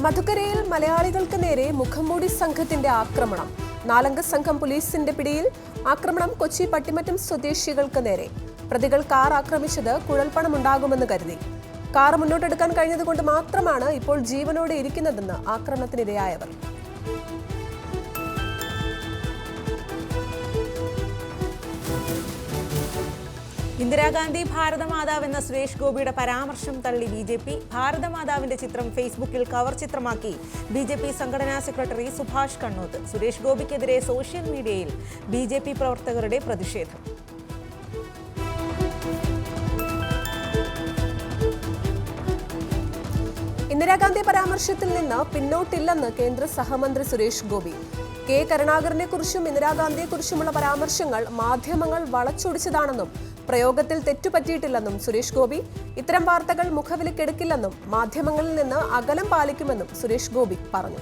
മധുക്കരയിൽ മലയാളികൾക്ക് നേരെ മുഖംമൂടി സംഘത്തിന്റെ ആക്രമണം. 4 അംഗ സംഘം പോലീസിന്റെ പിടിയിൽ. ആക്രമണം കൊച്ചി പട്ടിമറ്റം സ്വദേശികൾക്ക് നേരെ. പ്രതികൾ കാർ ആക്രമിച്ചത് കുഴൽപ്പണമുണ്ടാകുമെന്ന് കരുതി. കാർ മുന്നോട്ടെടുക്കാൻ കഴിഞ്ഞതുകൊണ്ട് മാത്രമാണ് ഇപ്പോൾ ജീവനോടെ ഇരിക്കുന്നതെന്ന് ആക്രമണത്തിനിരയായവർ. ഇന്ദിരാഗാന്ധി ഭാരതമാതാവെന്ന സുരേഷ് ഗോപിയുടെ പരാമർശം തള്ളി ബി.ജെ.പി. ഭാരതമാതാവിന്റെ ചിത്രം ഫേസ്ബുക്കിൽ കവർ ചിത്രമാക്കി ബി.ജെ.പി. സംഘടനാ സെക്രട്ടറി സുഭാഷ് കണ്ണോത്ത്. സുരേഷ് ഗോപിക്കെതിരെ സോഷ്യൽ മീഡിയയിൽ ബി.ജെ.പി. പ്രവർത്തകരുടെ പ്രതിഷേധം. ഇന്ദിരാഗാന്ധി പരാമർശത്തിൽ നിന്ന് പിന്നോട്ടില്ലെന്ന് കേന്ദ്ര സഹമന്ത്രി സുരേഷ് ഗോപി. കെ കരുണാകരനെ കുറിച്ചും ഇന്ദിരാഗാന്ധിയെക്കുറിച്ചുമുള്ള പരാമർശങ്ങൾ മാധ്യമങ്ങൾ വളച്ചൊടിച്ചതാണെന്നും പ്രയോഗത്തിൽ തെറ്റുപറ്റിയിട്ടില്ലെന്നും സുരേഷ് ഗോപി. ഇത്തരം വാർത്തകൾ മുഖവിലക്കെടുക്കില്ലെന്നും മാധ്യമങ്ങളിൽ നിന്ന് അകലം പാലിക്കുമെന്നും സുരേഷ് ഗോപി പറഞ്ഞു.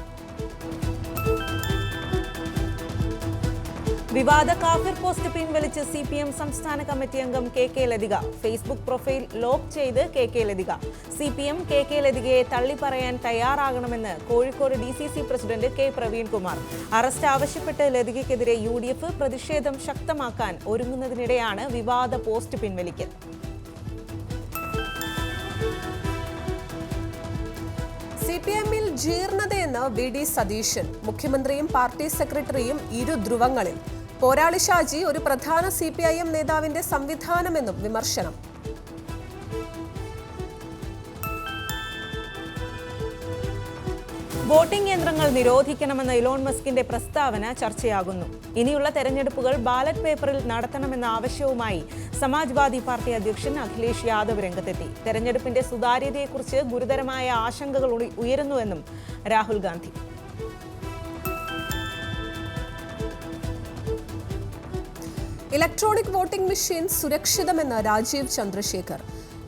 വിവാദ കാഫിർ പോസ്റ്റ് പിൻവലിച്ച് CPM സംസ്ഥാന കമ്മിറ്റി അംഗം K Lathika. Facebook profile lock ചെയ്ത് കെ ലതിക. CPM കെ ലതികയെ തള്ളിപ്പറയാൻ തയ്യാറാകണമെന്ന് Kozhikode DCC president K Praveenkumar. Arrest ആവശ്യപ്പെട്ട് ലതികയ്ക്കെതിരെ UDF പ്രതിഷേധം ശക്തമാക്കാൻ ഒരുങ്ങുന്നതിനിടെയാണ് വിവാദ പോസ്റ്റ് പിൻവലിക്കൽ. CPM-ൽ ജീർണതയെന്ന് VD സതീശൻ. മുഖ്യമന്ത്രിയും പാർട്ടി സെക്രട്ടറിയും ഇരു ധ്രുവങ്ങളിൽ. പോരാളി ഷാജി ഒരു പ്രധാന CPIM നേതാവിന്റെ സംവിധാനമെന്നും വിമർശനം. വോട്ടിംഗ് യന്ത്രങ്ങൾ നിരോധിക്കണമെന്ന ഇലോൺ മസ്കിന്റെ പ്രസ്താവന ചർച്ചയാകുന്നു. ഇനിയുള്ള തെരഞ്ഞെടുപ്പുകൾ ബാലറ്റ് പേപ്പറിൽ നടത്തണമെന്ന ആവശ്യവുമായി സമാജ്വാദി പാർട്ടി അധ്യക്ഷൻ അഖിലേഷ് യാദവ് രംഗത്തെത്തി. തെരഞ്ഞെടുപ്പിന്റെ സുതാര്യതയെക്കുറിച്ച് ഗുരുതരമായ ആശങ്കകൾ ഉയരുന്നുവെന്നും Rahul Gandhi. Electronic voting machine സുരക്ഷിതമെന്ന് രാജീവ് ചന്ദ്രശേഖർ.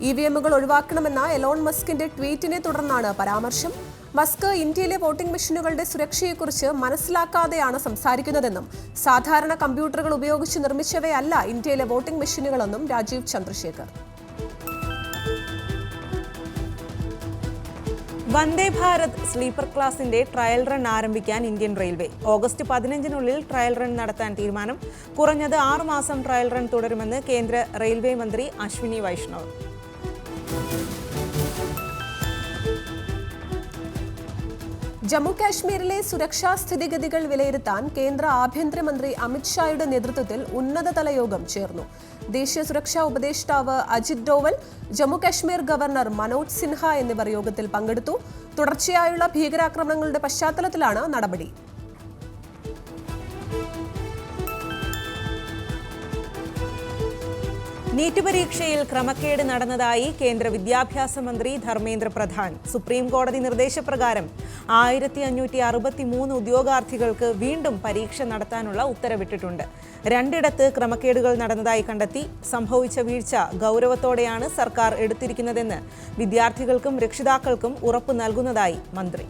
EVM-കൾ ഒഴിവാക്കണമെന്ന എലോൺ മസ്കിന്റെ ട്വീറ്റിനെ തുടർന്നാണ് പരാമർശം. മസ്ക് ഇന്ത്യയിലെ വോട്ടിംഗ് മെഷീനുകളുടെ സുരക്ഷയെക്കുറിച്ച് മനസ്സിലാക്കാതെയാണ് സംസാരിക്കുന്നതെന്നും സാധാരണ കമ്പ്യൂട്ടറുകൾ ഉപയോഗിച്ച് നിർമ്മിച്ചവയല്ല ഇന്ത്യയിലെ വോട്ടിംഗ് മെഷീനുകളെന്നും രാജീവ് ചന്ദ്രശേഖർ. വന്ദേ ഭാരത് സ്ലീപ്പർ ക്ലാസിന്റെ ട്രയൽ റൺ ആരംഭിക്കാൻ ഇന്ത്യൻ റെയിൽവേ. ഓഗസ്റ്റ് 15-നുള്ളിൽ ട്രയൽ റൺ നടത്താൻ തീരുമാനം. കുറഞ്ഞത് 6 മാസം ട്രയൽ റൺ തുടരുമെന്ന് കേന്ദ്ര റെയിൽവേ മന്ത്രി അശ്വിനി വൈഷ്ണവ്. ജമ്മു കാശ്മീരിലെ സുരക്ഷാ സ്ഥിതിഗതികൾ വിലയിരുത്താൻ കേന്ദ്ര ആഭ്യന്തരമന്ത്രി അമിത്ഷായുടെ നേതൃത്വത്തിൽ ഉന്നതതല യോഗം ചേർന്നു. ദേശീയ സുരക്ഷാ ഉപദേഷ്ടാവ് അജിത് ഡോവൽ, ജമ്മു കാശ്മീർ ഗവർണർ മനോജ് സിൻഹ എന്നിവർ യോഗത്തിൽ പങ്കെടുത്തു. തുടർച്ചയായുള്ള ഭീകരാക്രമണങ്ങളുടെ പശ്ചാത്തലത്തിലാണ് നടപടി. നീറ്റ് പരീക്ഷയിൽ ക്രമക്കേട് നടന്നതായി കേന്ദ്ര വിദ്യാഭ്യാസ മന്ത്രി ധർമ്മേന്ദ്ര പ്രധാൻ. സുപ്രീം കോടതി നിർദ്ദേശപ്രകാരം 1563 ഉദ്യോഗാർത്ഥികൾക്ക് വീണ്ടും പരീക്ഷ നടത്താനുള്ള ഉത്തരവിട്ടിട്ടുണ്ട്. 2 ക്രമക്കേടുകൾ നടന്നതായി കണ്ടെത്തി. സംഭവിച്ച വീഴ്ച ഗൗരവത്തോടെയാണ് സർക്കാർ എടുത്തിരിക്കുന്നതെന്ന് വിദ്യാർത്ഥികൾക്കും രക്ഷിതാക്കൾക്കും ഉറപ്പു നൽകുന്നതായി മന്ത്രി.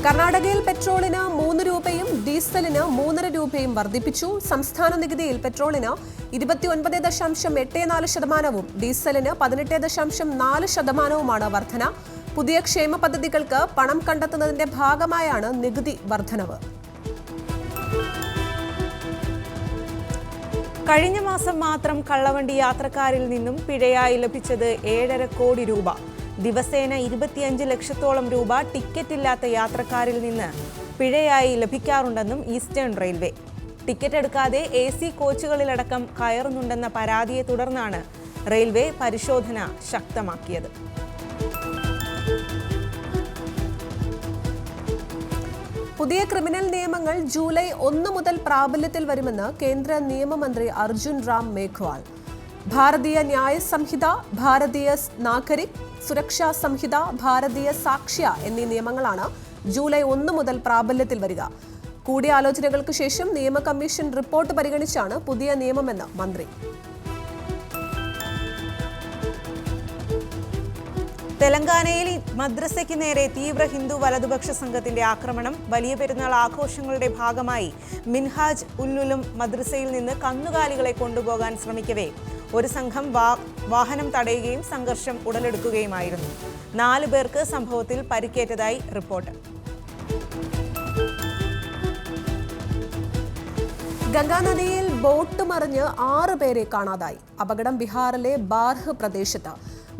കർണാടകയിൽ പെട്രോളിന് 3 രൂപയും ഡീസലിന് 3.5 രൂപയും വർദ്ധിപ്പിച്ചു. സംസ്ഥാന നികുതിയിൽ പെട്രോളിന് 29.84%, ഡീസലിന് 18.4%മാണ് വർധന. പുതിയ ക്ഷേമ പദ്ധതികൾക്ക് പണം കണ്ടെത്തുന്നതിന്റെ ഭാഗമായാണ് നികുതി വർധനവ്. കഴിഞ്ഞ മാസം മാത്രം കള്ളവണ്ടി യാത്രക്കാരിൽ നിന്നും പിഴയായി ലഭിച്ചത് 7.5 കോടി രൂപ. ദിവസേന 25 ലക്ഷത്തോളം രൂപ ടിക്കറ്റില്ലാത്ത യാത്രക്കാരിൽ നിന്ന് പിഴയായി ലഭിക്കാറുണ്ടെന്നും ഈസ്റ്റേൺ റെയിൽവേ. ടിക്കറ്റ് എടുക്കാതെ AC കോച്ചുകളിലടക്കം കയറുന്നുണ്ടെന്ന പരാതിയെ തുടർന്നാണ് റെയിൽവേ പരിശോധന ശക്തമാക്കിയത്. പുതിയ ക്രിമിനൽ നിയമങ്ങൾ ജൂലൈ 1 മുതൽ പ്രാബല്യത്തിൽ വരുമെന്ന് കേന്ദ്ര നിയമമന്ത്രി അർജുൻ റാം മേഘ്വാൾ. ഭാരതീയ ന്യായ സംഹിത, ഭാരതീയ നാഗരിക് സുരക്ഷാ സംഹിത, ഭാരതീയ സാക്ഷ്യ എന്നീ നിയമങ്ങളാണ് ജൂലൈ 1 മുതൽ പ്രാബല്യത്തിൽ വരിക. കൂടിയാലോചനകൾക്ക് ശേഷം നിയമ കമ്മീഷൻ റിപ്പോർട്ട് പരിഗണിച്ചാണ് പുതിയ നിയമമെന്ന് മന്ത്രി. തെലങ്കാനയിൽ മദ്രസയ്ക്ക് നേരെ തീവ്ര ഹിന്ദു വലതുപക്ഷ സംഘത്തിന്റെ ആക്രമണം. വലിയ പെരുന്നാൾ ആഘോഷങ്ങളുടെ ഭാഗമായി മിൻഹാജ് ഉല്ലുലും മദ്രസയിൽ നിന്ന് കന്നുകാലികളെ കൊണ്ടുപോകാൻ ശ്രമിക്കവേ ഒരു സംഘം വാഹനം തടയുകയും സംഘർഷം ഉടലെടുക്കുകയുമായിരുന്നു. 4 പേർക്ക് സംഭവത്തിൽ പരിക്കേറ്റതായി റിപ്പോർട്ട്. ഗംഗാനദിയിൽ ബോട്ട് മറിഞ്ഞ് 6 പേരെ കാണാതായി. അപകടം ബീഹാറിലെ ബാർഹ് പ്രദേശത്ത്.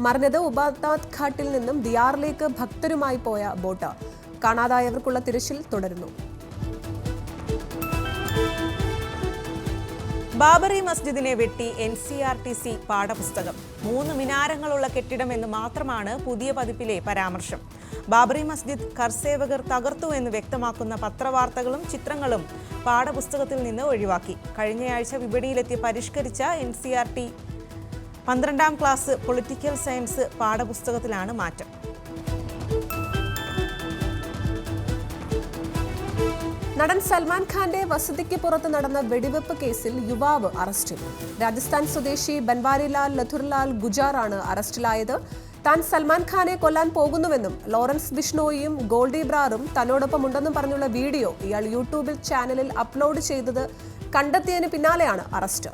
മറിഞ്ഞത് ഉബാനാഥ് ഘാട്ടിൽ നിന്നും ദിയാറിലേക്ക് ഭക്തരുമായി പോയ ബോട്ട്. കാണാതായവർക്കുള്ള തിരച്ചിൽ തുടരുന്നു. ബാബറി മസ്ജിദിനെ വെട്ടി NCERTC പാഠപുസ്തകം. 3 മിനാരങ്ങളുള്ള കെട്ടിടമെന്ന് മാത്രമാണ് പുതിയ പതിപ്പിലെ പരാമർശം. ബാബറി മസ്ജിദ് കർസേവകർ തകർത്തു എന്ന് വ്യക്തമാക്കുന്ന പത്രവാർത്തകളും ചിത്രങ്ങളും പാഠപുസ്തകത്തിൽ നിന്ന് ഒഴിവാക്കി. കഴിഞ്ഞയാഴ്ച വിപണിയിലെത്തിയ പരിഷ്കരിച്ച NCERT 12ാം ക്ലാസ് പൊളിറ്റിക്കൽ സയൻസ് പാഠപുസ്തകത്തിലാണ് മാറ്റം. നടൻ സൽമാൻ ഖാന്റെ വസതിക്ക് പുറത്ത് നടന്ന വെടിവെപ്പ് കേസിൽ യുവാവ് അറസ്റ്റിൽ. രാജസ്ഥാൻ സ്വദേശി ബൻവാരിലാൽ ലഥുർലാൽ ഗുജാറാണ് അറസ്റ്റിലായത്. താൻ സൽമാൻ ഖാനെ കൊല്ലാൻ പോകുന്നുവെന്നും ലോറൻസ് ബിഷ്ണോയിയും ഗോൾഡി ബ്രാറും തന്നോടൊപ്പമുണ്ടെന്നും പറഞ്ഞുള്ള വീഡിയോ ഇയാൾ യൂട്യൂബിൽ ചാനലിൽ അപ്ലോഡ് ചെയ്തത് കണ്ടെത്തിയതിന് പിന്നാലെയാണ് അറസ്റ്റ്.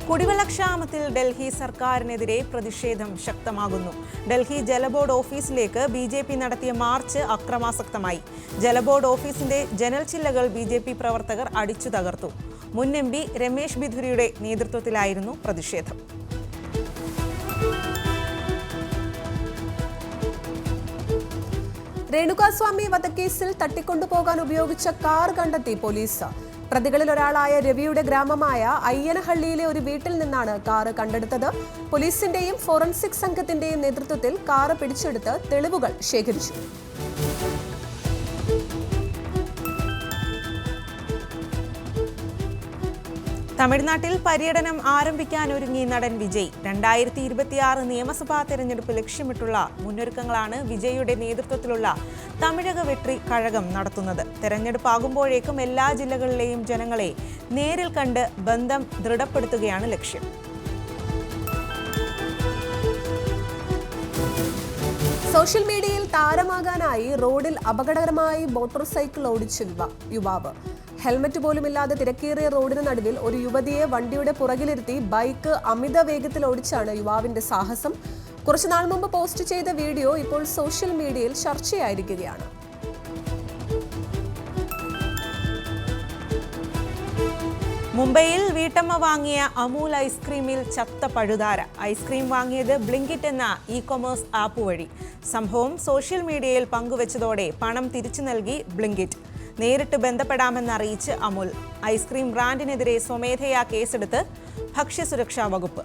കുടിവെള്ളക്ഷാമത്തിൽ ഡൽഹി സർക്കാരിനെതിരെ പ്രതിഷേധം ശക്തമാകുന്നു. ഡൽഹി ജലബോർഡ് ഓഫീസിലേക്ക് BJP നടത്തിയ മാർച്ച് അക്രമാസക്തമായി. ജലബോർഡ് ഓഫീസിന്റെ ജനൽ ചില്ലകൾ BJP പ്രവർത്തകർ അടിച്ചു തകർത്തു. മുൻ MP രമേശ് ബിധുരിയുടെ നേതൃത്വത്തിലായിരുന്നു പ്രതിഷേധം. രേണുകാസ്വാമി വധക്കേസിൽ തട്ടിക്കൊണ്ടുപോകാൻ ഉപയോഗിച്ച കാർ കണ്ടെത്തി പോലീസ്. പ്രതികളിൽ ഒരാളായ രവിയുടെ ഗ്രാമമായ അയ്യനഹള്ളിയിലെ ഒരു വീട്ടിൽ നിന്നാണ് കാറ് കണ്ടെടുത്തത്. പോലീസിന്റെയും ഫോറൻസിക് സംഘത്തിന്റെയും നേതൃത്വത്തിൽ കാറ് പിടിച്ചെടുത്ത് തെളിവുകൾ ശേഖരിച്ചു. തമിഴ്നാട്ടിൽ പര്യടനം ആരംഭിക്കാനൊരുങ്ങി നടൻ വിജയ്. 2026 നിയമസഭാ തെരഞ്ഞെടുപ്പ് ലക്ഷ്യമിട്ടുള്ള മുന്നൊരുക്കങ്ങളാണ് വിജയുടെ നേതൃത്വത്തിലുള്ള തമിഴക വെട്രി കഴകം നടത്തുന്നത്. തെരഞ്ഞെടുപ്പാകുമ്പോഴേക്കും എല്ലാ ജില്ലകളിലെയും ജനങ്ങളെ നേരിൽ കണ്ട് ബന്ധം ദൃഢപ്പെടുത്തുകയാണ് ലക്ഷ്യം. സോഷ്യൽ മീഡിയയിൽ താരമാകാനായി റോഡിൽ അപകടകരമായി മോട്ടോർ സൈക്കിൾ ഓടിച്ച യുവാവ്. ഹെൽമറ്റ് പോലുമില്ലാതെ തിരക്കേറിയ റോഡിന് നടുവിൽ ഒരു യുവതിയെ വണ്ടിയുടെ പുറകിലിരുത്തി ബൈക്ക് അമിത വേഗത്തിൽ ഓടിച്ചാണ് യുവാവിന്റെ സാഹസം. കുറച്ചുനാൾ മുമ്പ് പോസ്റ്റ് ചെയ്ത വീഡിയോ ഇപ്പോൾ സോഷ്യൽ മീഡിയയിൽ ചർച്ചയായിരിക്കുകയാണ്. മുംബൈയിൽ വീട്ടമ്മ വാങ്ങിയ അമൂൽ ഐസ്ക്രീമിൽ ചത്ത പഴുതാര. ഐസ്ക്രീം വാങ്ങിയത് ബ്ലിങ്കിറ്റ് എന്ന ഇ-കൊമേഴ്സ് ആപ്പ് വഴി. സംഭവം സോഷ്യൽ മീഡിയയിൽ പങ്കുവച്ചതോടെ പണം തിരിച്ചു നൽകി ബ്ലിങ്കിറ്റ്. നേരിട്ട് ബന്ധപ്പെടാമെന്നറിയിച്ച് അമൂൽ. ഐസ്ക്രീം ബ്രാൻഡിനെതിരെ സ്വമേധയാ കേസെടുത്ത് ഭക്ഷ്യസുരക്ഷാ വകുപ്പ്.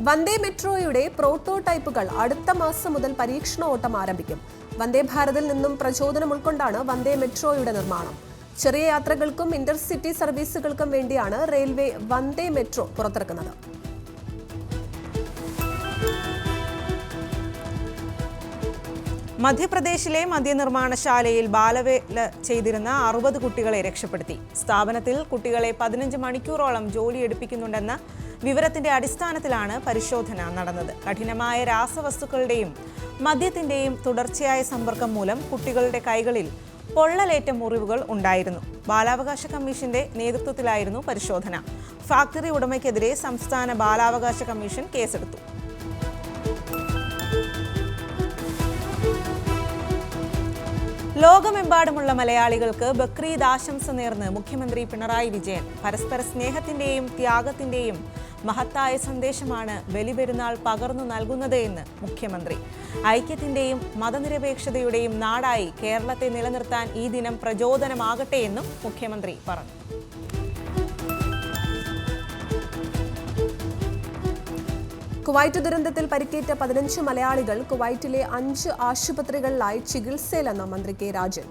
വന്ദേ മെട്രോയുടെ പ്രോട്ടോടൈപ്പുകൾ അടുത്ത മാസം മുതൽ പരീക്ഷണ ഓട്ടം ആരംഭിക്കും. വന്ദേ ഭാരതിൽ നിന്നും പ്രചോദനം ഉൾക്കൊണ്ടാണ് വന്ദേ മെട്രോയുടെ നിർമ്മാണം. ചെറിയ യാത്രകൾക്കും ഇന്റർസിറ്റി സർവീസുകൾക്കും വേണ്ടിയാണ് റെയിൽവേ വന്ദേ മെട്രോ പുറത്തിറക്കുന്നത്. മധ്യപ്രദേശിലെ മദ്യനിർമ്മാണശാലയിൽ ബാലവേല ചെയ്തിരുന്ന 60 കുട്ടികളെ രക്ഷപ്പെടുത്തി. സ്ഥാപനത്തിൽ കുട്ടികളെ 15 മണിക്കൂറോളം ജോലിയെടുപ്പിക്കുന്നുണ്ടെന്ന വിവരത്തിന്റെ അടിസ്ഥാനത്തിലാണ് പരിശോധന നടന്നത്. കഠിനമായ രാസവസ്തുക്കളുടെയും മദ്യത്തിന്റെയും തുടർച്ചയായ സമ്പർക്കം മൂലം കുട്ടികളുടെ കൈകളിൽ പൊള്ളലേറ്റ മുറിവുകൾ ഉണ്ടായിരുന്നു. ബാലാവകാശ കമ്മീഷന്റെ നേതൃത്വത്തിലായിരുന്നു പരിശോധന. ഫാക്ടറി ഉടമയ്ക്കെതിരെ സംസ്ഥാന ബാലാവകാശ കമ്മീഷൻ കേസെടുത്തു. ലോകമെമ്പാടുമുള്ള മലയാളികൾക്ക് ബക്രീദ് ആശംസ നേർന്ന് മുഖ്യമന്ത്രി പിണറായി വിജയൻ. പരസ്പര സ്നേഹത്തിന്റെയും ത്യാഗത്തിന്റെയും മഹത്തായ സന്ദേശമാണ് ബലിപെരുന്നാൾ പകർന്നു നൽകുന്നത് എന്ന് മുഖ്യമന്ത്രി. ഐക്യത്തിന്റെയും മതനിരപേക്ഷതയുടെയും നാടായി കേരളത്തെ നിലനിർത്താൻ ഈ ദിനം പ്രചോദനമാകട്ടെ എന്നും മുഖ്യമന്ത്രി പറഞ്ഞു. കുവൈറ്റ് ദുരന്തത്തിൽ പരിക്കേറ്റ 15 മലയാളികൾ കുവൈറ്റിലെ 5 ആശുപത്രികളിലായി ചികിത്സയിലെന്ന് മന്ത്രി കെ രാജൻ.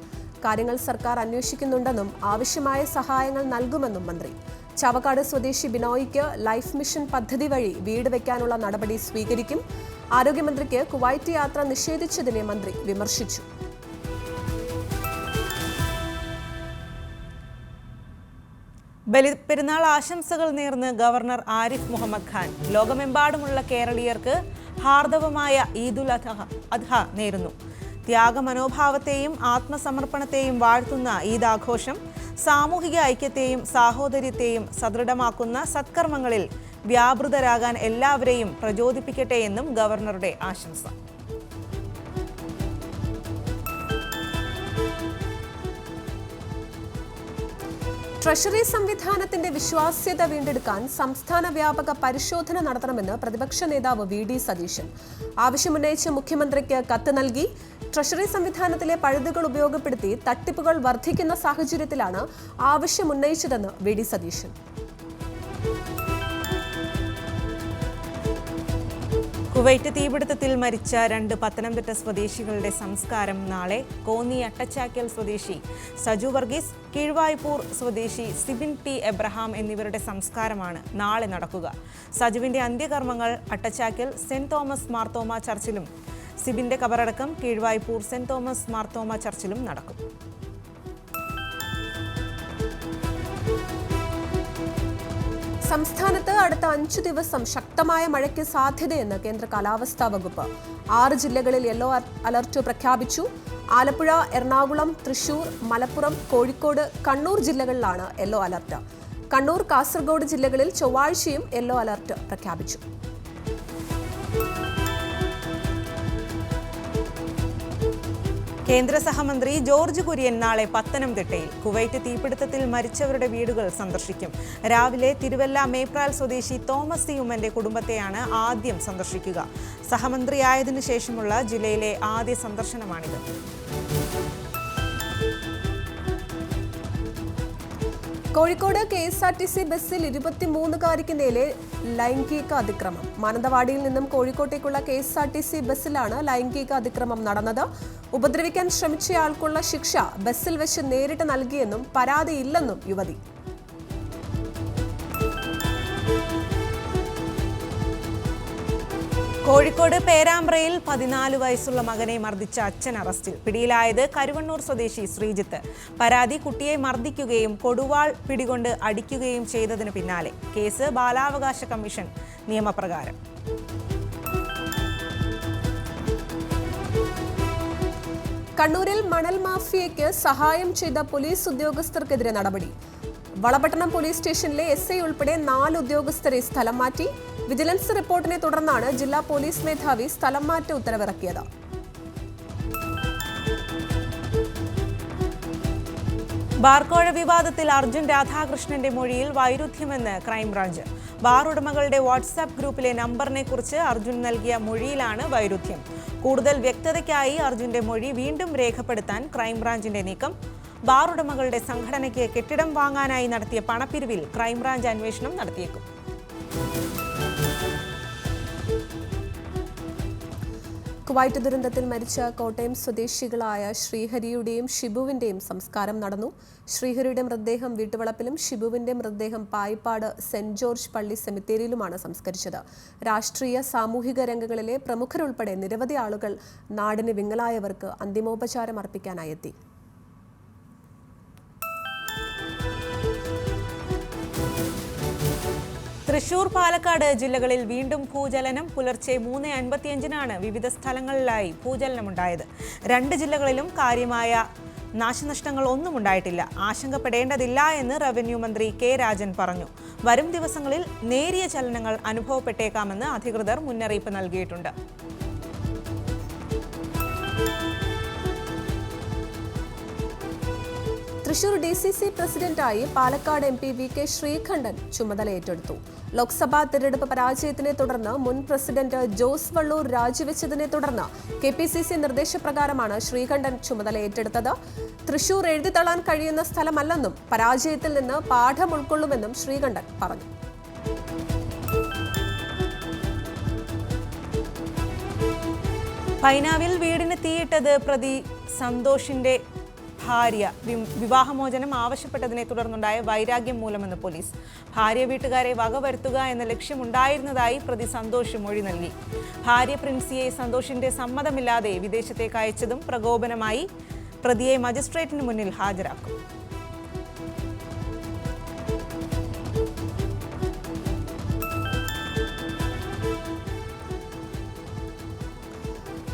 കാര്യങ്ങൾ സർക്കാർ അന്വേഷിക്കുന്നുണ്ടെന്നും ആവശ്യമായ സഹായങ്ങൾ നൽകുമെന്നും മന്ത്രി. ചാവക്കാട് സ്വദേശി ബിനോയിക്ക് ലൈഫ് മിഷൻ പദ്ധതി വഴി വീട് വയ്ക്കാനുള്ള നടപടി സ്വീകരിക്കും. ആരോഗ്യമന്ത്രിക്ക് കുവൈറ്റ് യാത്ര നിഷേധിച്ചതിനെ മന്ത്രി വിമർശിച്ചു. ബലിപെരുന്നാൾ ആശംസകൾ നേർന്ന് ഗവർണർ ആരിഫ് മുഹമ്മദ് ഖാൻ. ലോകമെമ്പാടുമുള്ള കേരളീയർക്ക് ഹാർദവമായ ഈദുൽ അദ്ഹ നേരുന്നു. ത്യാഗമനോഭാവത്തെയും ആത്മസമർപ്പണത്തെയും വാഴ്ത്തുന്ന ഈദാഘോഷം സാമൂഹിക ഐക്യത്തെയും സാഹോദര്യത്തെയും സദൃഢമാക്കുന്ന സത്കർമ്മങ്ങളിൽ വ്യാപൃതരാകാൻ എല്ലാവരെയും പ്രചോദിപ്പിക്കട്ടെ എന്നും ഗവർണറുടെ ആശംസ. ട്രഷറി സംവിധാനത്തിന്റെ വിശ്വാസ്യത വീണ്ടെടുക്കാൻ സംസ്ഥാന വ്യാപക പരിശോധന നടത്തണമെന്ന് പ്രതിപക്ഷ നേതാവ് വി.ഡി. സതീശൻ ആവശ്യമുന്നയിച്ച് മുഖ്യമന്ത്രിക്ക് കത്ത് നൽകി. ട്രഷറി സംവിധാനത്തിലെ പഴുതുകൾ ഉപയോഗപ്പെടുത്തി തട്ടിപ്പുകൾ വർദ്ധിക്കുന്ന സാഹചര്യത്തിലാണ് ആവശ്യമുന്നയിച്ചതെന്ന് വി.ഡി. സതീശൻ. കുവൈറ്റ് തീപിടുത്തത്തിൽ മരിച്ച 2 പത്തനംതിട്ട സ്വദേശികളുടെ സംസ്കാരം നാളെ. കോന്നി അട്ടച്ചാക്കൽ സ്വദേശി സജു വർഗീസ്, കീഴ്വായ്പൂർ സ്വദേശി സിബിൻ ടി എബ്രഹാം എന്നിവരുടെ സംസ്കാരമാണ് നാളെ നടക്കുക. സജുവിന്റെ അന്ത്യകർമ്മങ്ങൾ അട്ടച്ചാക്കൽ സെന്റ് തോമസ് മാർത്തോമ ചർച്ചിലും സിബിന്റെ കബറടക്കം കീഴ്വായ്പൂർ സെന്റ് തോമസ് മാർത്തോമ ചർച്ചിലും നടക്കും. സംസ്ഥാനത്ത് അടുത്ത 5 ദിവസം ശക്തമായ മഴയ്ക്ക് സാധ്യതയെന്ന് കേന്ദ്ര കാലാവസ്ഥാ വകുപ്പ്. 6 ജില്ലകളിൽ യെല്ലോ അലർട്ട് പ്രഖ്യാപിച്ചു. ആലപ്പുഴ, എറണാകുളം, തൃശൂർ, മലപ്പുറം, കോഴിക്കോട്, കണ്ണൂർ ജില്ലകളിലാണ് യെല്ലോ അലർട്ട്. കണ്ണൂർ, കാസർഗോഡ് ജില്ലകളിൽ ചൊവ്വാഴ്ചയും യെല്ലോ അലർട്ട് പ്രഖ്യാപിച്ചു. കേന്ദ്ര സഹമന്ത്രി ജോർജ് കുര്യൻ നാളെ പത്തനംതിട്ടയിൽ. കുവൈറ്റ് തീപിടുത്തത്തിൽ മരിച്ചവരുടെ വീടുകൾ സന്ദർശിക്കും. രാവിലെ തിരുവല്ല മേപ്രാൽ സ്വദേശി തോമസ് സി ഉമ്മന്റെ കുടുംബത്തെയാണ് ആദ്യം സന്ദർശിക്കുക. സഹമന്ത്രിയായതിനു ശേഷമുള്ള ജില്ലയിലെ ആദ്യ സന്ദർശനമാണിത്. കോഴിക്കോട് KSRTC ബസ്സിൽ 23-കാരിക്ക് നേരെ ലൈംഗിക അതിക്രമം. മാനന്തവാടിയിൽ നിന്നും കോഴിക്കോട്ടേക്കുള്ള KSRTC ബസ്സിലാണ് ലൈംഗിക അതിക്രമം നടന്നത്. ഉപദ്രവിക്കാൻ ശ്രമിച്ചയാൾക്കുള്ള ശിക്ഷ ബസ്സിൽ വെച്ച് നേരിട്ട് നൽകിയെന്നും പരാതിയില്ലെന്നും യുവതി. കോഴിക്കോട് പേരാമ്പ്രയിൽ 14 വയസ്സുള്ള മകനെ മർദ്ദിച്ച അച്ഛൻ അറസ്റ്റിൽ. പിടിയിലായത് കരുവണ്ണൂർ സ്വദേശി ശ്രീജിത്ത്. പരാതി കുട്ടിയെ മർദ്ദിക്കുകയും കൊടുവാൾ പിടികൊണ്ട് അടിക്കുകയും ചെയ്തതിന് പിന്നാലെ. കേസ് ബാലാവകാശ കമ്മീഷൻ നിയമപ്രകാരം. കണ്ണൂരിൽ മണൽ മാഫിയയ്ക്ക് സഹായം ചെയ്ത പോലീസ് ഉദ്യോഗസ്ഥർക്കെതിരെ നടപടി. വളപട്ടണം പോലീസ് സ്റ്റേഷനിലെ SI ഉൾപ്പെടെ 4 ഉദ്യോഗസ്ഥരെ സ്ഥലം മാറ്റി. വിജിലൻസ് റിപ്പോർട്ടിനെ തുടർന്നാണ് ജില്ലാ പോലീസ് മേധാവി സ്ഥലം മാറ്റ ഉത്തരവിറക്കിയത്. ബാർക്കോഴ വിവാദത്തിൽ അർജുൻ രാധാകൃഷ്ണന്റെ മൊഴിയിൽ വൈരുദ്ധ്യമെന്ന് ക്രൈംബ്രാഞ്ച്. ബാർ ഉടമകളുടെ വാട്സാപ്പ് ഗ്രൂപ്പിലെ നമ്പറിനെ കുറിച്ച് അർജുൻ നൽകിയ മൊഴിയിലാണ് വൈരുദ്ധ്യം. കൂടുതൽ വ്യക്തതയ്ക്കായി അർജുന്റെ മൊഴി വീണ്ടും രേഖപ്പെടുത്താൻ ക്രൈംബ്രാഞ്ചിന്റെ നീക്കം. ബാർ ഉടമകളുടെ സംഘടനയ്ക്ക് കെട്ടിടം വാങ്ങാനായി നടത്തിയ പണപ്പിരിവിൽ ക്രൈംബ്രാഞ്ച് അന്വേഷണം നടത്തിയേക്കും. കുവൈറ്റ് ദുരന്തത്തിൽ മരിച്ച കോട്ടയം സ്വദേശികളായ ശ്രീഹരിയുടെയും ഷിബുവിന്റെയും സംസ്കാരം നടന്നു. ശ്രീഹരിയുടെ മൃതദേഹം വീട്ടുവളപ്പിലും ഷിബുവിന്റെ മൃതദേഹം പായിപ്പാട് സെന്റ് ജോർജ് പള്ളി സെമിത്തേരിയിലുമാണ് സംസ്കരിച്ചത്. രാഷ്ട്രീയ സാമൂഹിക രംഗങ്ങളിലെ പ്രമുഖരുൾപ്പെടെ നിരവധി ആളുകൾ നാടിന് വിങ്ങലായവർക്ക് അന്തിമോപചാരം അർപ്പിക്കാനായി എത്തി. തൃശൂർ, പാലക്കാട് ജില്ലകളിൽ വീണ്ടും ഭൂചലനം. പുലർച്ചെ 3:55 വിവിധ സ്ഥലങ്ങളിലായി ഭൂചലനമുണ്ടായത്. 2 ജില്ലകളിലും കാര്യമായ നാശനഷ്ടങ്ങൾ ഒന്നും ഉണ്ടായിട്ടില്ല. ആശങ്കപ്പെടേണ്ടതില്ല എന്ന് റവന്യൂ മന്ത്രി കെ രാജൻ പറഞ്ഞു. വരും ദിവസങ്ങളിൽ നേരിയ ചലനങ്ങൾ അനുഭവപ്പെട്ടേക്കാമെന്ന് അധികൃതർ മുന്നറിയിപ്പ് നൽകിയിട്ടുണ്ട്. തൃശൂർ DCC പ്രസിഡന്റായി പാലക്കാട് MP VK ശ്രീകണ്ഠൻ ചുമതല ഏറ്റെടുത്തു. ലോക്സഭാ തിരഞ്ഞെടുപ്പ് പരാജയത്തിനെ തുടർന്ന് മുൻ പ്രസിഡന്റ് ജോസ് വള്ളൂർ രാജിവെച്ചതിനെ തുടർന്ന് KPCC നിർദ്ദേശപ്രകാരമാണ് ശ്രീകണ്ഠൻ ചുമതല ഏറ്റെടുത്തത്. തൃശൂർ എഴുതിത്തള്ളാൻ കഴിയുന്ന സ്ഥലമല്ലെന്നും പരാജയത്തിൽ നിന്ന് പാഠം ഉൾക്കൊള്ളുമെന്നും ശ്രീകണ്ഠൻ പറഞ്ഞു. പൈനാവിൽ വീടിന് തീയിട്ടത് പ്രതി സന്തോഷിന്റെ ഭാര്യ വിവാഹമോചനം ആവശ്യപ്പെട്ടതിനെ തുടർന്നുണ്ടായ വൈരാഗ്യം മൂലമെന്ന് പോലീസ്. ഭാര്യ വീട്ടുകാരെ വകവരുത്തുക എന്ന ലക്ഷ്യമുണ്ടായിരുന്നതായി പ്രതി സന്തോഷ് മൊഴി നൽകി. ഭാര്യ പ്രിൻസിയെ സന്തോഷിന്റെ സമ്മതമില്ലാതെ വിദേശത്തേക്ക് അയച്ചതും പ്രകോപനമായി. പ്രതിയെ മജിസ്ട്രേറ്റിന് മുന്നിൽ ഹാജരാക്കും.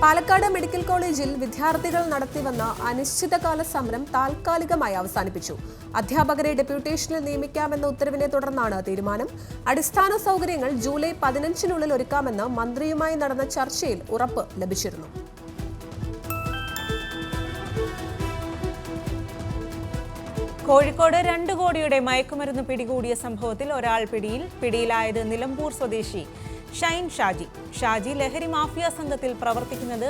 പാലക്കാട് മെഡിക്കൽ കോളേജിൽ വിദ്യാർത്ഥികൾ നടത്തിവന്ന അനിശ്ചിതകാല സമരം താൽക്കാലികമായി അവസാനിപ്പിച്ചു. അധ്യാപകരെ ഡെപ്യൂട്ടേഷനിൽ നിയമിക്കാമെന്ന ഉത്തരവിനെ തുടർന്നാണ് തീരുമാനം. അടിസ്ഥാന സൗകര്യങ്ങൾ ജൂലൈ 15-നുള്ളിൽ ഒരുക്കാമെന്ന് മന്ത്രിയുമായി നടന്ന ചർച്ചയിൽ ഉറപ്പ് ലഭിച്ചിരുന്നു. കോഴിക്കോട് 2 കോടിയുടെ മയക്കുമരുന്ന് പിടികൂടിയ സംഭവത്തിൽ ഒരാൾ പിടിയിലായത് നിലമ്പൂർ സ്വദേശി ഷൈൻ ഷാജി ലഹരി മാഫിയ സംഘത്തിൽ പ്രവർത്തിക്കുന്നത്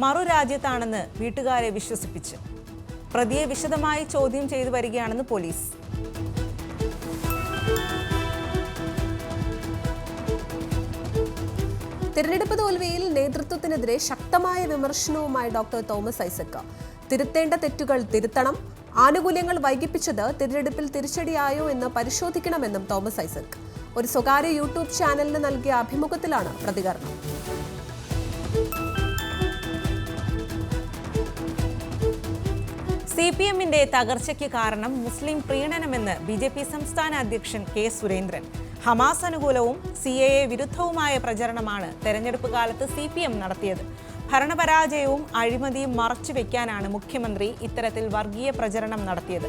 മറുരാജ്യത്താണെന്ന് വീട്ടുകാരെ വിശ്വസിപ്പിച്ച് പ്രതിയെ വിശദമായി ചോദ്യം ചെയ്തു വരികയാണെന്ന് പോലീസ്. തിരഞ്ഞെടുപ്പ് തോൽവിയിൽ നേതൃത്വത്തിനെതിരെ ശക്തമായ വിമർശനവുമായി ഡോക്ടർ തോമസ് ഐസക്. തിരുത്തേണ്ട തെറ്റുകൾ തിരുത്തണം, ആനുകൂല്യങ്ങൾ വൈകിപ്പിച്ചത് തിരഞ്ഞെടുപ്പിൽ തിരിച്ചടിയായോ എന്ന് പരിശോധിക്കണമെന്നും തോമസ് ഐസക് ഒരു സ്വകാര്യ യൂട്യൂബ് ചാനലിന് നൽകിയ അഭിമുഖത്തിലാണ് പ്രതികരണം. CPM-ന്റെ തകർച്ചയ്ക്ക് കാരണം മുസ്ലിം പ്രീണനമെന്ന് BJP സംസ്ഥാന അധ്യക്ഷൻ കെ സുരേന്ദ്രൻ. ഹമാസ് അനുകൂലവും CAA വിരുദ്ധവുമായ പ്രചരണമാണ് തെരഞ്ഞെടുപ്പ് കാലത്ത് CPM നടത്തിയത്. ഭരണപരാജയവും അഴിമതിയും മറച്ചുവെക്കാനാണ് മുഖ്യമന്ത്രി ഇത്തരത്തിൽ വർഗീയ പ്രചരണം നടത്തിയത്.